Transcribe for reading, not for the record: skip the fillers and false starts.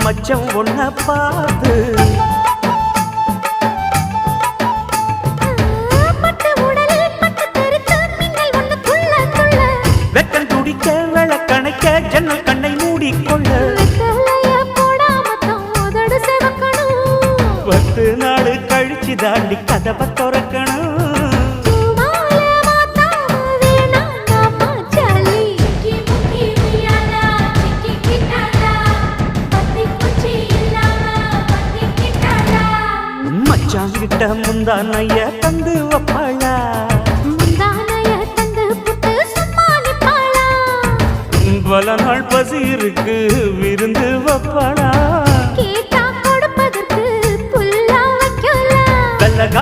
மச்சம் ஒன்ன பார்த்து வெக்கம் துடிக்க விளக்கணைக்க ஜன்னல் கண்ணை மூடிக்கொள்ள 10 நாள் கழிச்சு தாண்டி கதவை திறக்கணும். மச்சாங்கிட்ட முந்தானைய தந்து வப்பாளா, பல நாள் பசி இருக்கு விருந்து வப்பாளா.